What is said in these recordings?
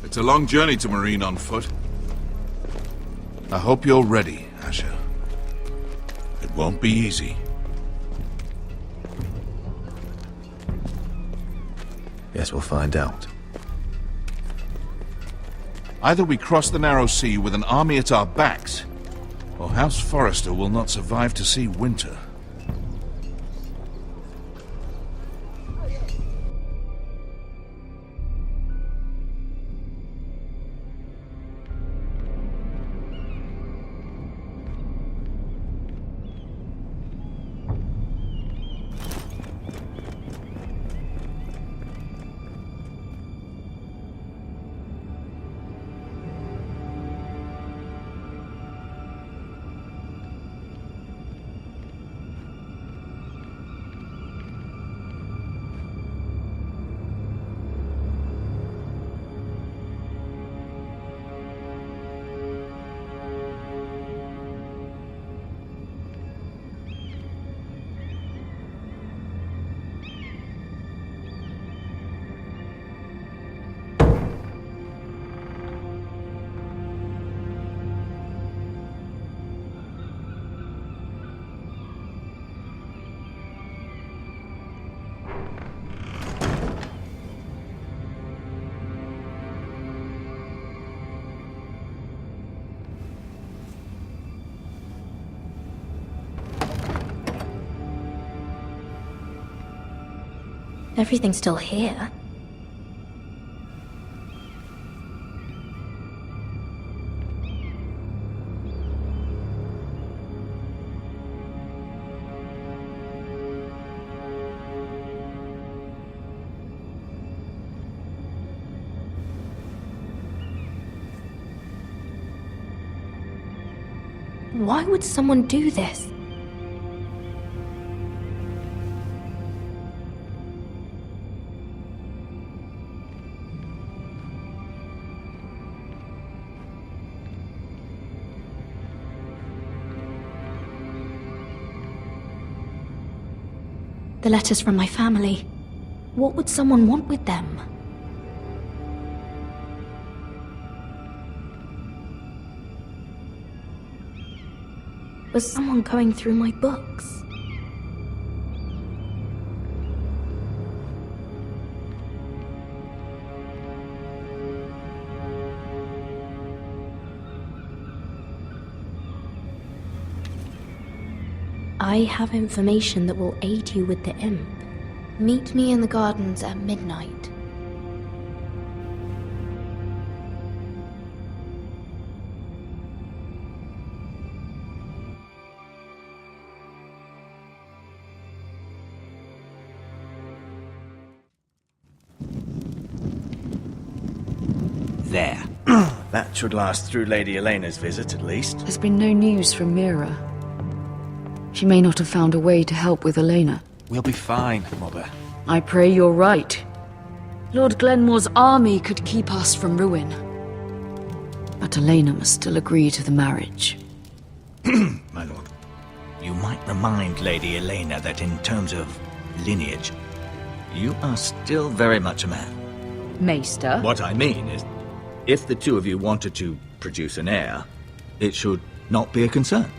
It's a long journey to Marine on foot. I hope you're ready, Asher. It won't be easy. Guess we'll find out. Either we cross the narrow sea with an army at our backs, or House Forrester will not survive to see winter. Everything's still here. Why would someone do this? The letters from my family. What would someone want with them? Was someone going through my books? I have information that will aid you with the imp. Meet me in the gardens at midnight. There. That should last through Lady Elena's visit, at least. There's been no news from Mira. She may not have found a way to help with Eleana. We'll be fine, Mother. I pray you're right. Lord Glenmore's army could keep us from ruin. But Eleana must still agree to the marriage. My lord, you might remind Lady Eleana that in terms of lineage, you are still very much a man. Maester? What I mean is, if the two of you wanted to produce an heir, it should not be a concern.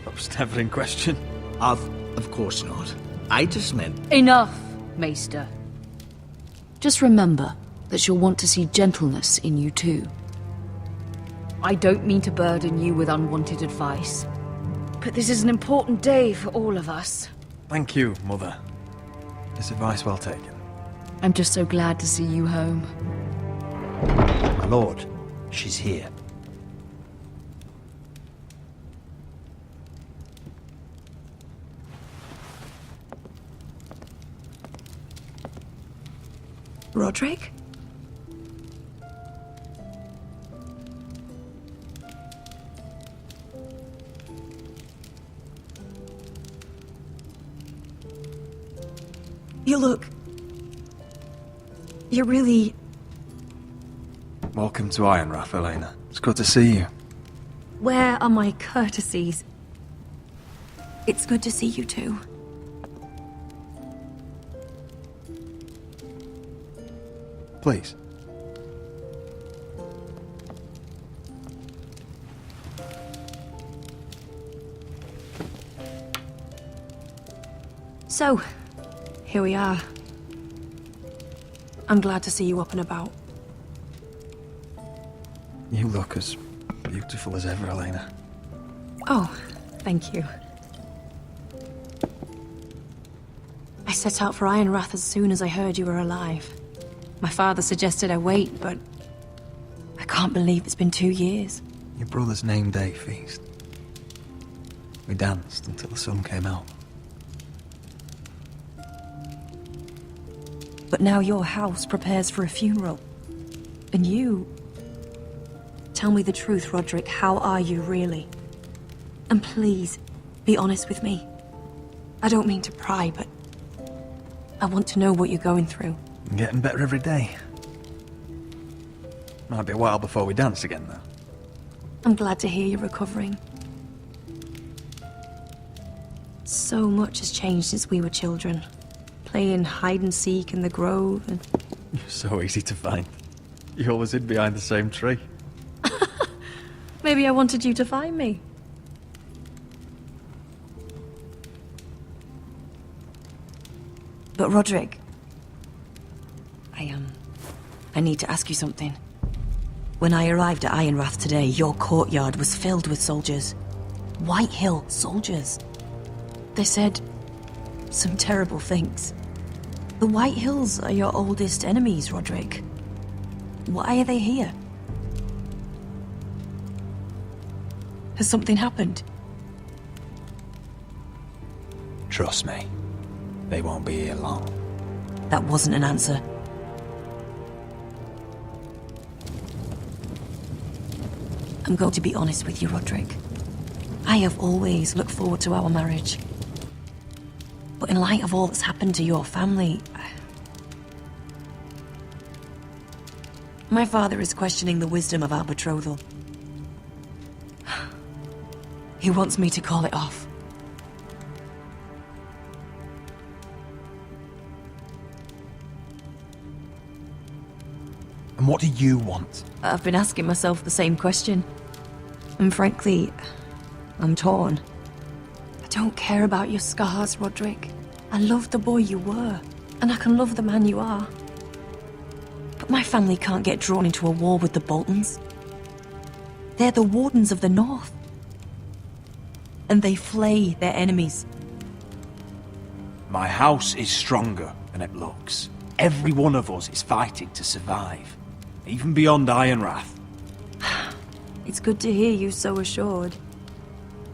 That was never in question. Of course not. I just meant... Enough, Maester. Just remember that she'll want to see gentleness in you too. I don't mean to burden you with unwanted advice, but this is an important day for all of us. Thank you, Mother. This advice well taken. I'm just so glad to see you home. My lord, she's here. Roderick? You look... You're really... Welcome to Ironrath, Eleana. It's good to see you. Where are my courtesies? It's good to see you too. Please. So, here we are. I'm glad to see you up and about. You look as beautiful as ever, Eleana. Oh, thank you. I set out for Ironrath as soon as I heard you were alive. My father suggested I wait, but I can't believe it's been 2 years. Your brother's name day feast. We danced until the sun came out. But now your house prepares for a funeral. And you... Tell me the truth, Roderick. How are you, really? And please, be honest with me. I don't mean to pry, but I want to know what you're going through. I'm getting better every day. Might be a while before we dance again, though. I'm glad to hear you're recovering. So much has changed since we were children. Playing hide and seek in the grove and... You're so easy to find. You always hid behind the same tree. Maybe I wanted you to find me. But Roderick... I need to ask you something. When I arrived at Ironrath today, your courtyard was filled with soldiers. White Hill soldiers. They said some terrible things. The White Hills are your oldest enemies, Roderick. Why are they here? Has something happened? Trust me, they won't be here long. That wasn't an answer. I'm going to be honest with you, Roderick. I have always looked forward to our marriage. But in light of all that's happened to your family... My father is questioning the wisdom of our betrothal. He wants me to call it off. And what do you want? I've been asking myself the same question. And frankly, I'm torn. I don't care about your scars, Roderick. I love the boy you were, and I can love the man you are. But my family can't get drawn into a war with the Boltons. They're the Wardens of the North. And they flay their enemies. My house is stronger than it looks. Every one of us is fighting to survive. Even beyond Ironrath. It's good to hear you so assured.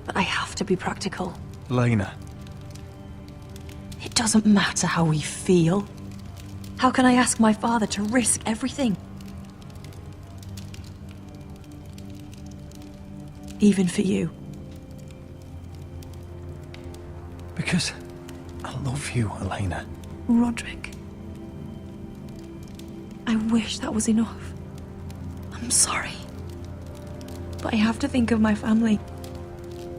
But I have to be practical. Eleana. It doesn't matter how we feel. How can I ask my father to risk everything? Even for you. Because I love you, Eleana. Roderick. I wish that was enough. I'm sorry. But I have to think of my family.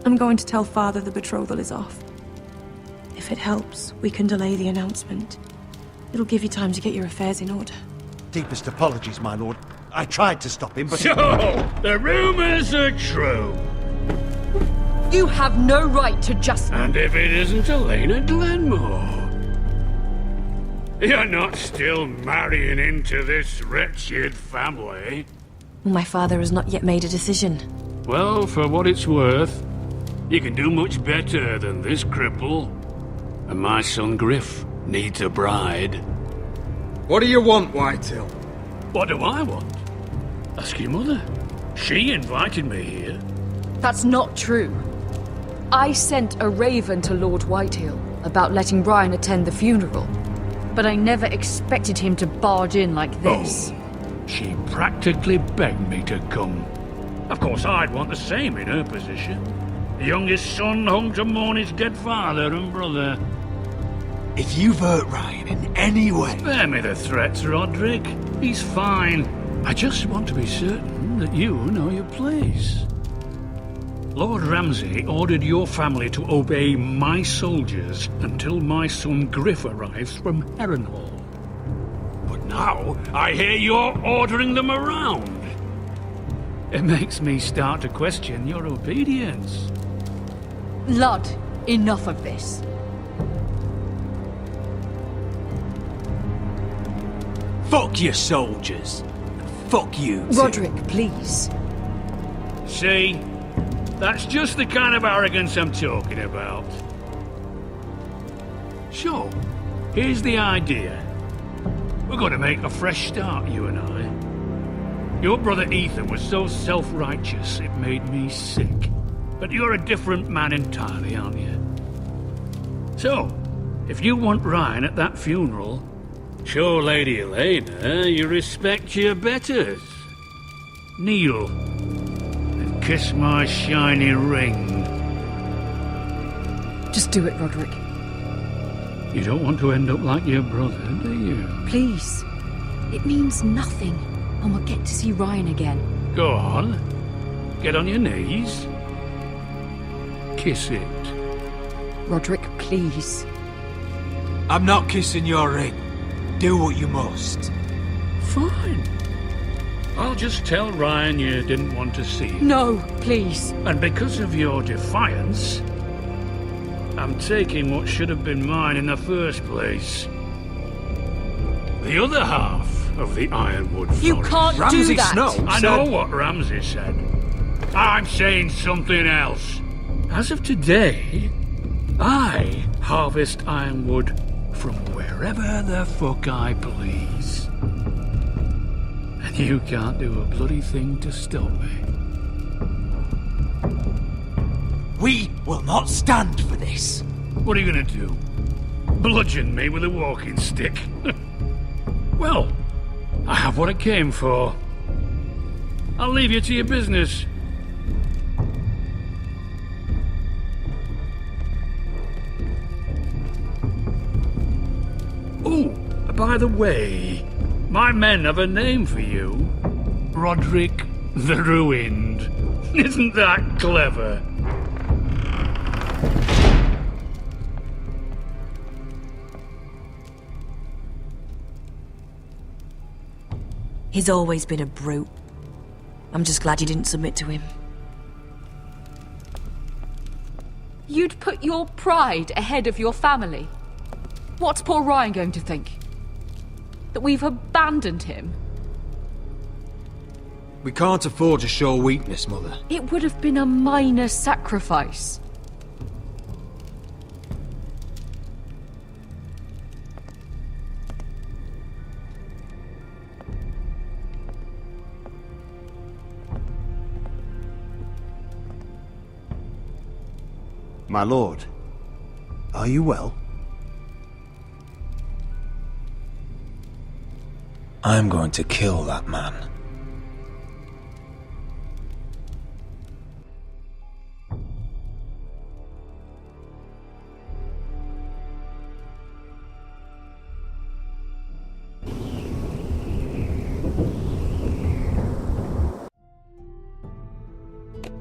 I'm going to tell Father the betrothal is off. If it helps, we can delay the announcement. It'll give you time to get your affairs in order. Deepest apologies, my lord. I tried to stop him, but... So, the rumors are true. You have no right to just... And if it isn't Eleana Glenmore? You're not still marrying into this wretched family? My father has not yet made a decision. Well, for what it's worth, you can do much better than this cripple. And my son Griff needs a bride. What do you want, Whitehill? What do I want? Ask your mother. She invited me here. That's not true. I sent a raven to Lord Whitehill about letting Brian attend the funeral. But I never expected him to barge in like this. Oh, she practically begged me to come. Of course, I'd want the same in her position. The youngest son home to mourn his dead father and brother. If you've hurt Ryan in any way... Spare me the threats, Roderick. He's fine. I just want to be certain that you know your place. Lord Ramsay ordered your family to obey my soldiers until my son Griff arrives from Harrenhal. But now, I hear you're ordering them around. It makes me start to question your obedience. Lud, enough of this. Fuck your soldiers. Fuck you too. Roderick, please. See? That's just the kind of arrogance I'm talking about. So, here's the idea. We're going to make a fresh start, you and I. Your brother Ethan was so self-righteous it made me sick. But you're a different man entirely, aren't you? So, if you want Ryan at that funeral, show Lady Eleana you respect your betters. Kneel and kiss my shiny ring. Just do it, Roderick. You don't want to end up like your brother, do you? Please. It means nothing, and we'll get to see Ryan again. Go on. Get on your knees. Kiss it. Roderick, please. I'm not kissing your ring. Do what you must. Fine. I'll just tell Ryan you didn't want to see him. No, please. And because of your defiance, I'm taking what should have been mine in the first place. The other half of the Ironwood Forest. You can't Ramsay do that. Snow I said- know what Ramsay said. I'm saying something else. As of today, I harvest ironwood from wherever the fuck I please. And you can't do a bloody thing to stop me. We will not stand for this. What are you gonna do? Bludgeon me with a walking stick? Well, I have what I came for. I'll leave you to your business. Oh, by the way, my men have a name for you. Roderick the Ruined. Isn't that clever? He's always been a brute. I'm just glad you didn't submit to him. You'd put your pride ahead of your family. What's poor Ryan going to think? That we've abandoned him? We can't afford to show weakness, Mother. It would have been a minor sacrifice. My lord, are you well? I'm going to kill that man.